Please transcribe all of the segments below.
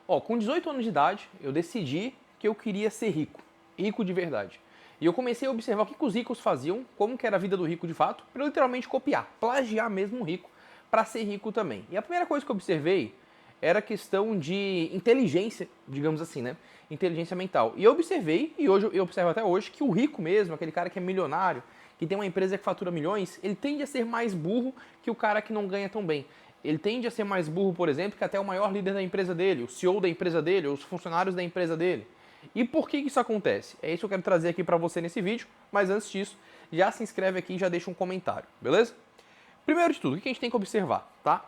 Ó, com 18 anos de idade, eu decidi que eu queria ser rico. Rico de verdade. E eu comecei a observar o que os ricos faziam, como que era a vida do rico de fato, para eu literalmente copiar, plagiar mesmo o rico, para ser rico também. E a primeira coisa que eu observei era a questão de inteligência, digamos assim, né? Inteligência mental. E eu observei, e hoje eu observo até hoje, que o rico mesmo, aquele cara que é milionário, que tem uma empresa que fatura milhões, ele tende a ser mais burro que o cara que não ganha tão bem. Ele tende a ser mais burro, por exemplo, que até o maior líder da empresa dele, o CEO da empresa dele, os funcionários da empresa dele. E por que isso acontece? É isso que eu quero trazer aqui para você nesse vídeo, mas antes disso, já se inscreve aqui e já deixa um comentário, beleza? Primeiro de tudo, o que a gente tem que observar, tá?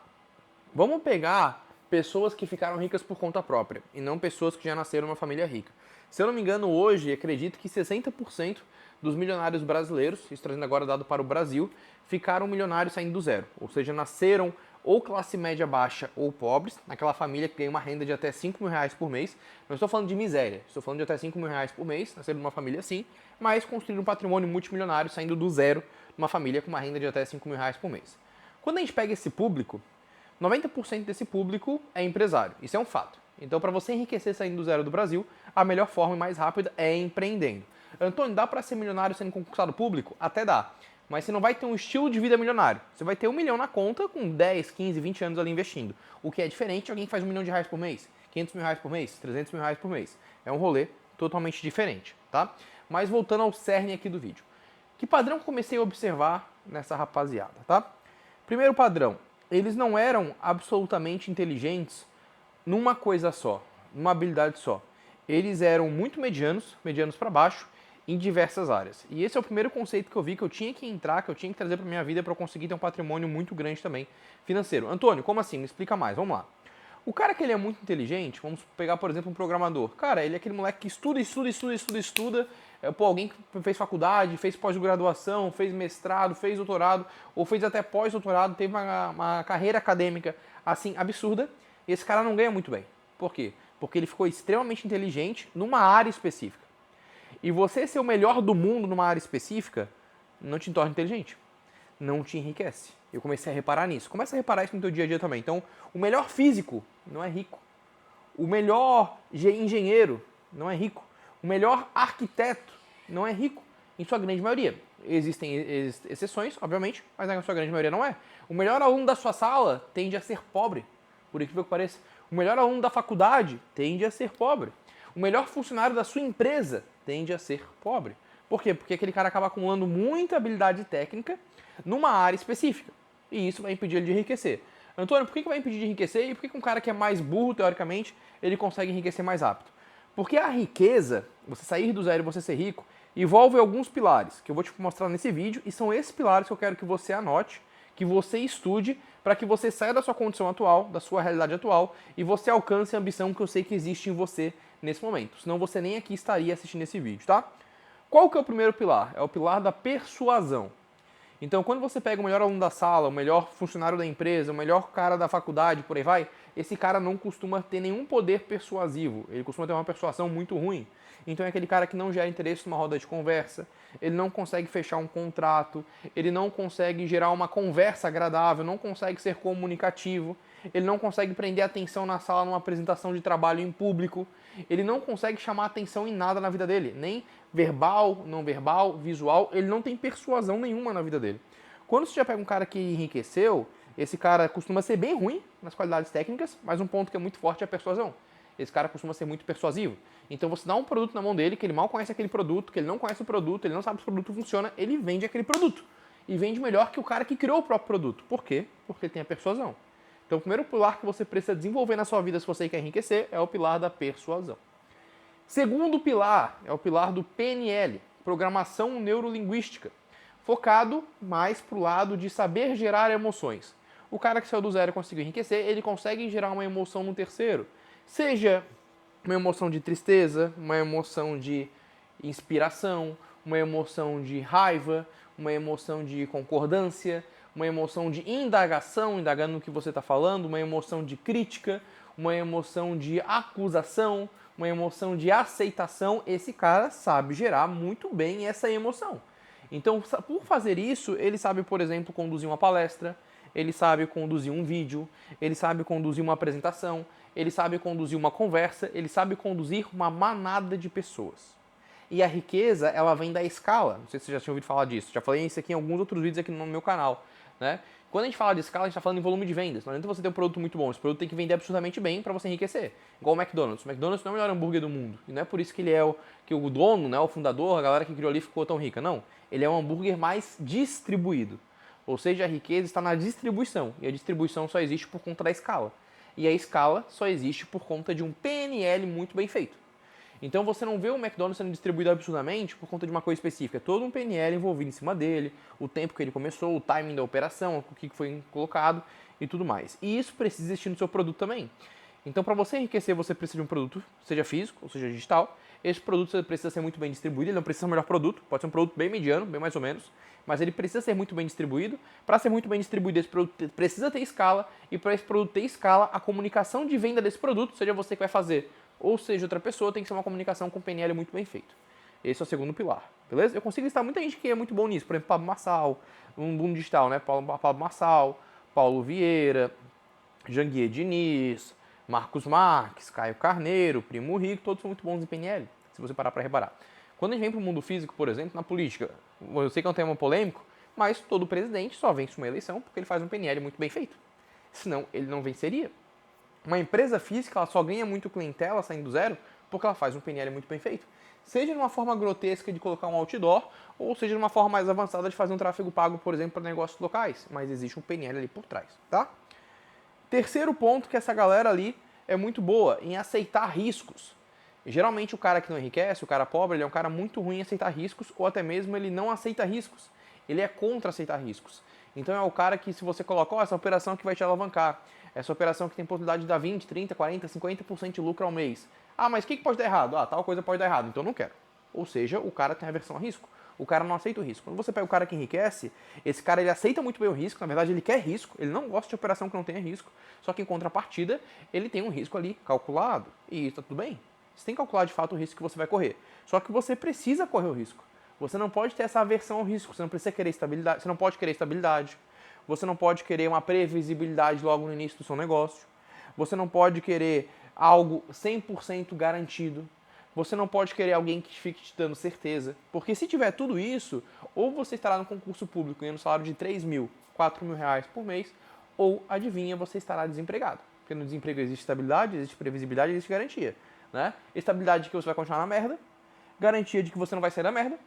Vamos pegar pessoas que ficaram ricas por conta própria e não pessoas que já nasceram numa família rica. Se eu não me engano, hoje, acredito que 60% dos milionários brasileiros, isso trazendo agora dado para o Brasil, ficaram milionários saindo do zero. Ou seja, nasceram ou classe média baixa ou pobres, naquela família que ganha uma renda de até 5 mil reais por mês. Não estou falando de miséria, estou falando de até 5 mil reais por mês, nasceram numa família assim, mas construíram um patrimônio multimilionário saindo do zero numa família com uma renda de até 5 mil reais por mês. Quando a gente pega esse público, 90% desse público é empresário. Isso é um fato. Então, para você enriquecer saindo do zero do Brasil, a melhor forma e mais rápida é empreendendo. Antônio, dá para ser milionário sendo concursado público? Até dá. Mas você não vai ter um estilo de vida milionário. Você vai ter 1 milhão na conta com 10, 15, 20 anos ali investindo. O que é diferente de alguém que faz 1 milhão de reais por mês, 500 mil reais por mês, 300 mil reais por mês. É um rolê totalmente diferente, tá? Mas voltando ao cerne aqui do vídeo. Que padrão que eu comecei a observar nessa rapaziada, tá? Primeiro padrão, eles não eram absolutamente inteligentes numa coisa só, numa habilidade só. Eles eram muito medianos para baixo, em diversas áreas. E esse é o primeiro conceito que eu vi que eu tinha que entrar, que eu tinha que trazer para minha vida para eu conseguir ter um patrimônio muito grande também financeiro. Antônio, como assim? Me explica mais. Vamos lá. O cara que ele é muito inteligente, vamos pegar, por exemplo, um programador. Cara, ele é aquele moleque que estuda. Pô, alguém que fez faculdade, fez pós-graduação, fez mestrado, fez doutorado, ou fez até pós-doutorado, teve uma carreira acadêmica, assim, absurda. E esse cara não ganha muito bem. Por quê? Porque ele ficou extremamente inteligente numa área específica. E você ser o melhor do mundo numa área específica não te torna inteligente. Não te enriquece. Eu comecei a reparar nisso. Começa a reparar isso no teu dia a dia também. Então, o melhor físico não é rico. O melhor engenheiro não é rico. O melhor arquiteto não é rico. Em sua grande maioria. Existem exceções, obviamente, mas na sua grande maioria não é. O melhor aluno da sua sala tende a ser pobre, por incrível que pareça. O melhor aluno da faculdade tende a ser pobre. O melhor funcionário da sua empresa tende a ser pobre. Por quê? Porque aquele cara acaba acumulando muita habilidade técnica numa área específica. E isso vai impedir ele de enriquecer. Antônio, por que vai impedir de enriquecer? E por que um cara que é mais burro, teoricamente, ele consegue enriquecer mais rápido? Porque a riqueza, você sair do zero e você ser rico, envolve alguns pilares, que eu vou te mostrar nesse vídeo, e são esses pilares que eu quero que você anote, que você estude, para que você saia da sua condição atual, da sua realidade atual, e você alcance a ambição que eu sei que existe em você nesse momento. Senão você nem aqui estaria assistindo esse vídeo, tá? Qual que é o primeiro pilar? É o pilar da persuasão. Então, quando você pega o melhor aluno da sala, o melhor funcionário da empresa, o melhor cara da faculdade, por aí vai, esse cara não costuma ter nenhum poder persuasivo. Ele costuma ter uma persuasão muito ruim. Então é aquele cara que não gera interesse numa roda de conversa, ele não consegue fechar um contrato, ele não consegue gerar uma conversa agradável, não consegue ser comunicativo, ele não consegue prender atenção na sala numa apresentação de trabalho em público, ele não consegue chamar atenção em nada na vida dele, nem verbal, não verbal, visual, ele não tem persuasão nenhuma na vida dele. Quando você já pega um cara que enriqueceu, esse cara costuma ser bem ruim nas qualidades técnicas, mas um ponto que é muito forte é a persuasão. Esse cara costuma ser muito persuasivo. Então você dá um produto na mão dele, que ele mal conhece aquele produto, que ele não conhece o produto, ele não sabe se o produto funciona, ele vende aquele produto. E vende melhor que o cara que criou o próprio produto. Por quê? Porque ele tem a persuasão. Então o primeiro pilar que você precisa desenvolver na sua vida se você quer enriquecer é o pilar da persuasão. Segundo pilar é o pilar do PNL, Programação Neurolinguística, focado mais para o lado de saber gerar emoções. O cara que saiu do zero e conseguiu enriquecer, ele consegue gerar uma emoção no terceiro. Seja uma emoção de tristeza, uma emoção de inspiração, uma emoção de raiva, uma emoção de concordância, uma emoção de indagação, indagando no que você está falando, uma emoção de crítica, uma emoção de acusação, uma emoção de aceitação. Esse cara sabe gerar muito bem essa emoção. Então, por fazer isso, ele sabe, por exemplo, conduzir uma palestra, ele sabe conduzir um vídeo, ele sabe conduzir uma apresentação, ele sabe conduzir uma conversa, ele sabe conduzir uma manada de pessoas. E a riqueza, ela vem da escala. Não sei se você já tinha ouvido falar disso. Já falei isso aqui em alguns outros vídeos aqui no meu canal, né? Quando a gente fala de escala, a gente está falando em volume de vendas. Não adianta você ter um produto muito bom. Esse produto tem que vender absurdamente bem para você enriquecer. Igual o McDonald's. O McDonald's não é o melhor hambúrguer do mundo. E não é por isso que ele é que o dono, né, o fundador, a galera que criou ali ficou tão rica. Não. Ele é um hambúrguer mais distribuído. Ou seja, a riqueza está na distribuição. E a distribuição só existe por conta da escala. E a escala só existe por conta de um PNL muito bem feito. Então você não vê o McDonald's sendo distribuído absurdamente por conta de uma coisa específica. É todo um PNL envolvido em cima dele, o tempo que ele começou, o timing da operação, o que foi colocado e tudo mais. E isso precisa existir no seu produto também. Então para você enriquecer, você precisa de um produto, seja físico ou seja digital. Esse produto precisa ser muito bem distribuído, ele não precisa ser o melhor produto, pode ser um produto bem mediano, bem mais ou menos, mas ele precisa ser muito bem distribuído. Para ser muito bem distribuído, esse produto precisa ter escala, e para esse produto ter escala, a comunicação de venda desse produto, seja você que vai fazer ou seja outra pessoa, tem que ser uma comunicação com PNL muito bem feito. Esse é o segundo pilar, beleza? Eu consigo listar muita gente que é muito bom nisso, por exemplo, Pablo Marçal, um boom digital, né? Pablo Marçal, Paulo Vieira, Janguier Diniz, Marcos Marques, Caio Carneiro, Primo Rico, todos são muito bons em PNL, se você parar para reparar. Quando a gente vem para o mundo físico, por exemplo, na política, eu sei que é um tema polêmico, mas todo presidente só vence uma eleição porque ele faz um PNL muito bem feito. Senão, ele não venceria. Uma empresa física ela só ganha muito clientela saindo do zero porque ela faz um PNL muito bem feito. Seja de uma forma grotesca de colocar um outdoor, ou seja de uma forma mais avançada de fazer um tráfego pago, por exemplo, para negócios locais. Mas existe um PNL ali por trás, tá? Terceiro ponto que essa galera ali é muito boa em aceitar riscos. E, geralmente o cara que não enriquece, o cara pobre, ele é um cara muito ruim em aceitar riscos, ou até mesmo ele não aceita riscos. Ele é contra aceitar riscos. Então é o cara que, se você coloca, essa operação que vai te alavancar, essa operação que tem possibilidade de dar 20, 30, 40, 50% de lucro ao mês. Ah, mas o que pode dar errado? Ah, tal coisa pode dar errado, então eu não quero. Ou seja, o cara tem aversão a risco. O cara não aceita o risco. Quando você pega o cara que enriquece, esse cara ele aceita muito bem o risco, na verdade ele quer risco, ele não gosta de operação que não tenha risco, só que em contrapartida ele tem um risco ali calculado. E isso tá tudo bem. Você tem que calcular de fato o risco que você vai correr. Só que você precisa correr o risco. Você não pode ter essa aversão ao risco, você não precisa querer estabilidade, você não pode querer estabilidade. Você não pode querer uma previsibilidade logo no início do seu negócio. Você não pode querer algo 100% garantido. Você não pode querer alguém que fique te dando certeza. Porque se tiver tudo isso, ou você estará no concurso público ganhando salário de 3 mil, 4 mil reais por mês, ou, adivinha, você estará desempregado. Porque no desemprego existe estabilidade, existe previsibilidade, existe garantia. Né? Estabilidade de que você vai continuar na merda, garantia de que você não vai sair da merda,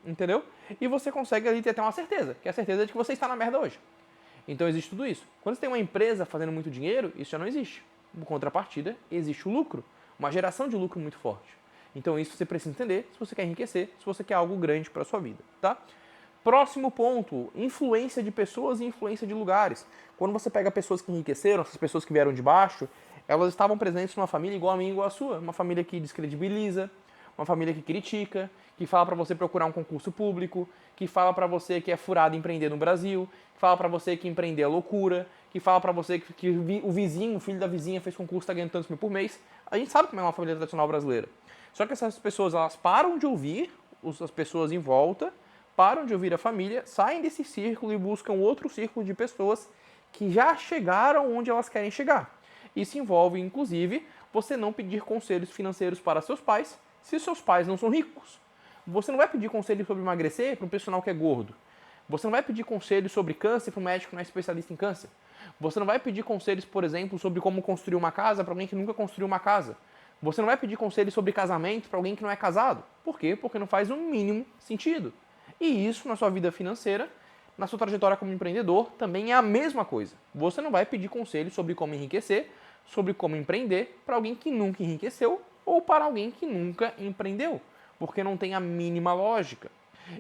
entendeu? E você consegue ali ter até uma certeza, que é a certeza de que você está na merda hoje. Então existe tudo isso. Quando você tem uma empresa fazendo muito dinheiro, isso já não existe. Em contrapartida, existe o lucro, uma geração de lucro muito forte. Então isso você precisa entender se você quer enriquecer, se você quer algo grande para a sua vida, tá? Próximo ponto, influência de pessoas e influência de lugares. Quando você pega pessoas que enriqueceram, essas pessoas que vieram de baixo, elas estavam presentes numa família igual a minha, igual a sua. Uma família que descredibiliza, uma família que critica, que fala para você procurar um concurso público, que fala para você que é furado empreender no Brasil, que fala para você que empreender é loucura, que fala para você que o vizinho, o filho da vizinha fez concurso e está ganhando tantos mil por mês. A gente sabe como é uma família tradicional brasileira. Só que essas pessoas, elas param de ouvir as pessoas em volta, param de ouvir a família, saem desse círculo e buscam outro círculo de pessoas que já chegaram onde elas querem chegar. Isso envolve, inclusive, você não pedir conselhos financeiros para seus pais, se seus pais não são ricos. Você não vai pedir conselho sobre emagrecer para um personal que é gordo. Você não vai pedir conselhos sobre câncer para um médico que não é especialista em câncer. Você não vai pedir conselhos, por exemplo, sobre como construir uma casa para alguém que nunca construiu uma casa. Você não vai pedir conselhos sobre casamento para alguém que não é casado. Por quê? Porque não faz o mínimo sentido. E isso na sua vida financeira, na sua trajetória como empreendedor, também é a mesma coisa. Você não vai pedir conselhos sobre como enriquecer, sobre como empreender para alguém que nunca enriqueceu ou para alguém que nunca empreendeu, porque não tem a mínima lógica.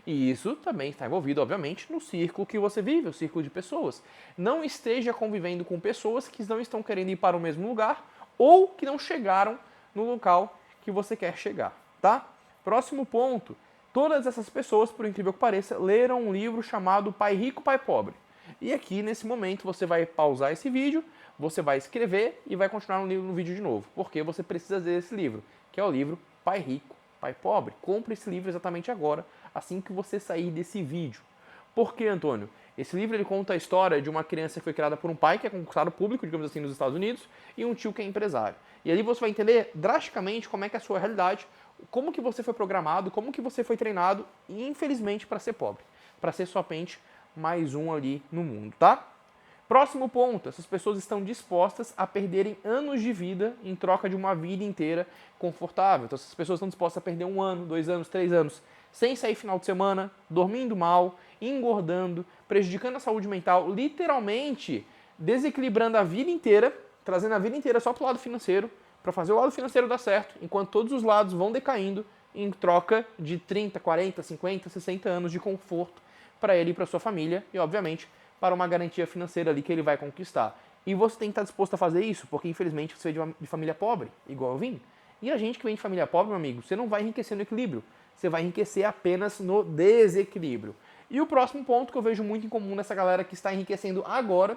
E isso também está envolvido, obviamente, no círculo que você vive, o círculo de pessoas. Não esteja convivendo com pessoas que não estão querendo ir para o mesmo lugar ou que não chegaram no local que você quer chegar, tá? Próximo ponto. Todas essas pessoas, por incrível que pareça, leram um livro chamado Pai Rico, Pai Pobre. E aqui, nesse momento, você vai pausar esse vídeo, você vai escrever e vai continuar no vídeo de novo, porque você precisa ler esse livro, que é o livro Pai Rico, Pai Pobre. Compre esse livro exatamente agora, assim que você sair desse vídeo. Por que, Antônio? Esse livro ele conta a história de uma criança que foi criada por um pai que é concursado público, digamos assim, nos Estados Unidos, e um tio que é empresário. E ali você vai entender drasticamente como é que é a sua realidade, como que você foi programado, como que você foi treinado, e infelizmente para ser pobre, para ser somente mais um ali no mundo, tá? Próximo ponto, essas pessoas estão dispostas a perderem anos de vida em troca de uma vida inteira confortável. Então essas pessoas estão dispostas a perder 1 ano, 2 anos, 3 anos, sem sair final de semana, dormindo mal, engordando, prejudicando a saúde mental, literalmente desequilibrando a vida inteira, trazendo a vida inteira só para o lado financeiro, para fazer o lado financeiro dar certo, enquanto todos os lados vão decaindo em troca de 30, 40, 50, 60 anos de conforto para ele e para sua família e, obviamente, para uma garantia financeira ali que ele vai conquistar. E você tem que estar disposto a fazer isso, porque infelizmente você vem de família pobre, igual eu vim. E a gente que vem de família pobre, meu amigo, você não vai enriquecer no equilíbrio, você vai enriquecer apenas no desequilíbrio. E o próximo ponto que eu vejo muito em comum nessa galera que está enriquecendo agora,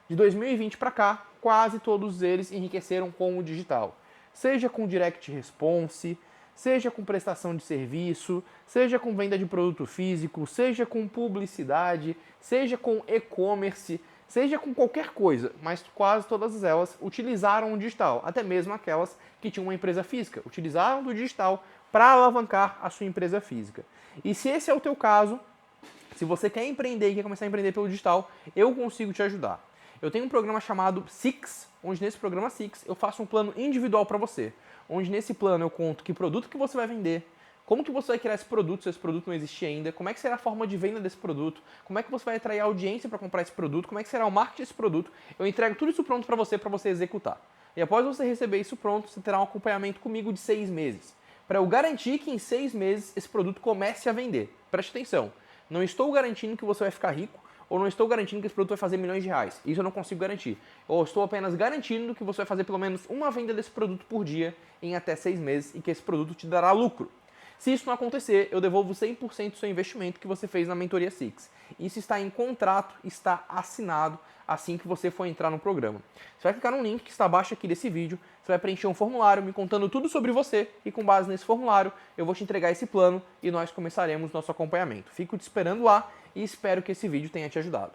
de 2020 para cá, quase todos eles enriqueceram com o digital. Seja com direct response, seja com prestação de serviço, seja com venda de produto físico, seja com publicidade, seja com e-commerce, seja com qualquer coisa, mas quase todas elas utilizaram o digital, até mesmo aquelas que tinham uma empresa física, utilizaram do digital para alavancar a sua empresa física. E se esse é o teu caso, se você quer empreender e quer começar a empreender pelo digital, eu consigo te ajudar. Eu tenho um programa chamado Six, onde nesse programa Six eu faço um plano individual para você, onde nesse plano eu conto que produto que você vai vender, como que você vai criar esse produto se esse produto não existir ainda, como é que será a forma de venda desse produto, como é que você vai atrair a audiência para comprar esse produto, como é que será o marketing desse produto. Eu entrego tudo isso pronto para você executar. E após você receber isso pronto, você terá um acompanhamento comigo de 6 meses, para eu garantir que em 6 meses esse produto comece a vender. Preste atenção, não estou garantindo que você vai ficar rico, ou não estou garantindo que esse produto vai fazer milhões de reais. Isso eu não consigo garantir. Ou estou apenas garantindo que você vai fazer pelo menos uma venda desse produto por dia em até 6 meses e que esse produto te dará lucro. Se isso não acontecer, eu devolvo 100% do seu investimento que você fez na Mentoria Six. Isso está em contrato, está assinado assim que você for entrar no programa. Você vai clicar no link que está abaixo aqui desse vídeo, você vai preencher um formulário me contando tudo sobre você e com base nesse formulário eu vou te entregar esse plano e nós começaremos nosso acompanhamento. Fico te esperando lá e espero que esse vídeo tenha te ajudado.